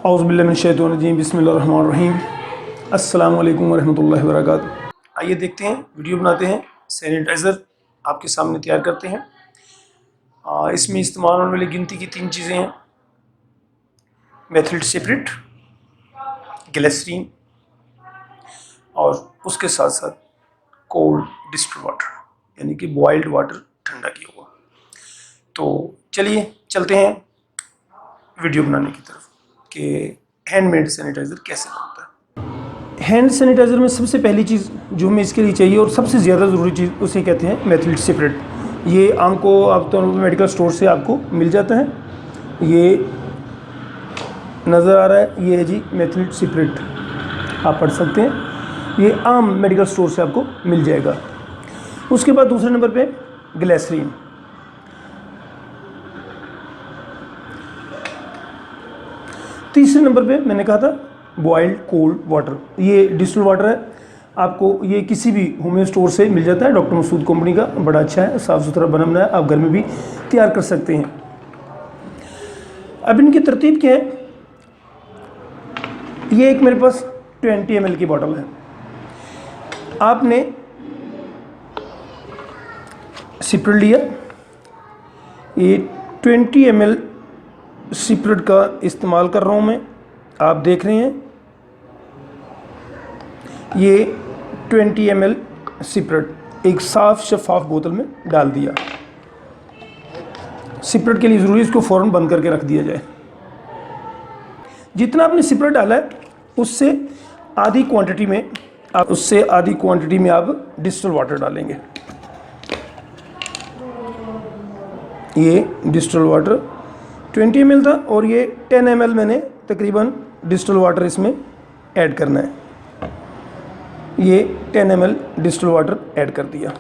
औज़ुबिल्लाहिमिनश्शैतानिर्रजीम बिस्मिल्लाहिर्रहमानिर्रहीम अस्सलामु अलैकुम वरहमतुल्लाहि वबरकातुहू। आइए देखते हैं, वीडियो बनाते हैं, सैनिटाइज़र आपके सामने तैयार करते हैं। इसमें इस्तेमाल होने वाली गिनती की 3 चीज़ें हैं: मेथिल सेपरेट, ग्लिसरीन और उसके साथ साथ कोल्ड डिस्टिल्ड वाटर, यानी कि बॉइल्ड वाटर, ठंडा किया हुआ। तो चलिए चलते हैं वीडियो बनाने की तरफ कि हैंडमेड सैनिटाइज़र कैसे बनता है। हैंड सैनिटाइज़र में सबसे पहली चीज़ जो हमें इसके लिए चाहिए और सबसे ज़्यादा ज़रूरी चीज़, उसे कहते हैं मेथिल सेपरेट। ये आपको आमतौर पर मेडिकल स्टोर से आपको मिल जाता है। ये नज़र आ रहा है, ये है जी मेथिल सेपरेट, आप पढ़ सकते हैं। ये आम मेडिकल स्टोर से आपको मिल जाएगा। उसके बाद दूसरे नंबर पे ग्लिसरीन। तीसरे नंबर पे मैंने कहा था बॉइल्ड कोल्ड वाटर। ये डिस्टिल्ड वाटर है, आपको ये किसी भी होम स्टोर से मिल जाता है। डॉक्टर मसूद कंपनी का बड़ा अच्छा है, साफ़ सुथरा बना बनाया, आप घर में भी तैयार कर सकते हैं। अब इनकी तरतीब क्या है, ये एक मेरे पास 20 ml की बोतल है। आपने सिपरेट लिया, ये 20 ml सिपरेट का इस्तेमाल कर रहा हूँ मैं। आप देख रहे हैं ये 20 ml सिपरेट एक साफ़ शफाफ बोतल में डाल दिया। सिपरेट के लिए ज़रूरी है इसको फ़ौरन बंद करके रख दिया जाए। जितना आपने सिपरेट डाला है उससे आधी क्वांटिटी में आप डिस्टिल्ड वाटर डालेंगे। ये डिस्टिल्ड वाटर 20 ml था और ये 10 ml मैंने तकरीबन डिस्टिल्ड वाटर इसमें ऐड करना है। ये 10 ml डिस्टिल्ड वाटर ऐड कर दिया।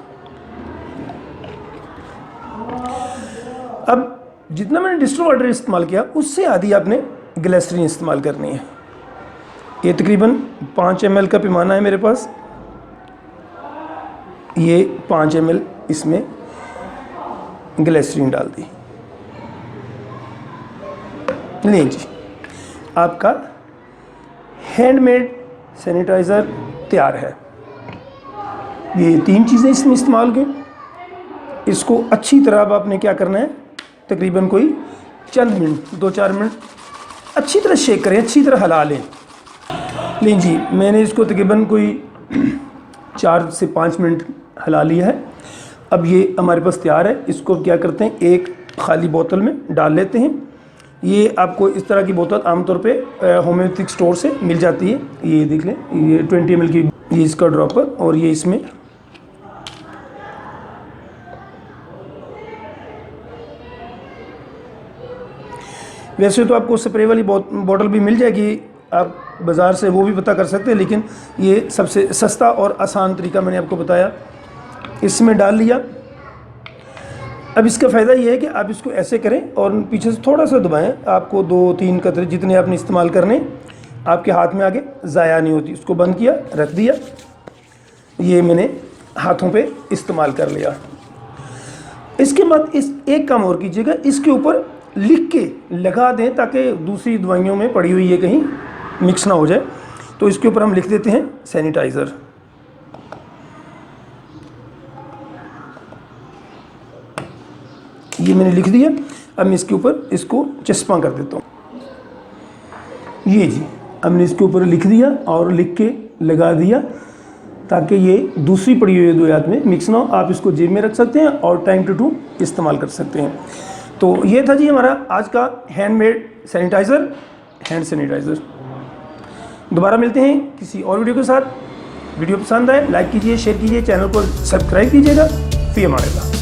अब जितना मैंने डिस्टिल्ड वाटर इस्तेमाल किया उससे आधी आपने ग्लिसरीन इस्तेमाल करनी है। ये तकरीबन 5 ml का पैमाना है मेरे पास। ये 5 ml इसमें ग्लिसरीन डाल दी। नहीं जी, आपका हैंडमेड सैनिटाइज़र तैयार है। ये 3 चीज़ें इसमें इस्तेमाल की। इसको अच्छी तरह अब आपने क्या करना है, तकरीबन कोई चंद मिनट, 2-4 मिनट अच्छी तरह शेक करें, अच्छी तरह हिला लें। नहीं जी, मैंने इसको तकरीबन कोई 4 से 5 मिनट हिला लिया है। अब ये हमारे पास तैयार है। इसको क्या करते हैं, एक खाली बोतल में डाल लेते हैं। ये आपको इस तरह की बोतल आमतौर पे होम्योपैथिक स्टोर से मिल जाती है। ये देख लें, ये 20 ml की, ये इसका ड्रॉपर, और ये इसमें वैसे तो आपको स्प्रे वाली बोतल भी मिल जाएगी, आप बाज़ार से वो भी पता कर सकते हैं, लेकिन ये सबसे सस्ता और आसान तरीका मैंने आपको बताया। इसमें डाल लिया। अब इसका फ़ायदा ये है कि आप इसको ऐसे करें और पीछे से थोड़ा सा दबाएं। आपको 2-3 कतरे जितने आपने इस्तेमाल करने, आपके हाथ में आगे ज़ाया नहीं होती। उसको बंद किया, रख दिया। ये मैंने हाथों पे इस्तेमाल कर लिया। इसके बाद इस एक काम और कीजिएगा, इसके ऊपर लिख के लगा दें ताकि दूसरी दवाइयों में पड़ी हुई ये कहीं मिक्स ना हो जाए। तो इसके ऊपर हम लिख देते हैं सैनिटाइज़र। ये मैंने लिख दिया। अब मैं इसके ऊपर इसको चस्पा कर देता हूँ। ये जी, अब मैंने इसके ऊपर लिख दिया और लिख के लगा दिया ताकि ये दूसरी पड़ी हुई दवाइयात में मिक्स ना हो। आप इसको जेब में रख सकते हैं और टाइम टू इस्तेमाल कर सकते हैं। तो ये था जी हमारा आज का हैंडमेड सैनिटाइज़र, हैंड सैनिटाइज़र। दोबारा मिलते हैं किसी और वीडियो के साथ। वीडियो पसंद आए लाइक कीजिए, शेयर कीजिए, चैनल को सब्सक्राइब कीजिएगा। फ़ी अमान अल्लाह।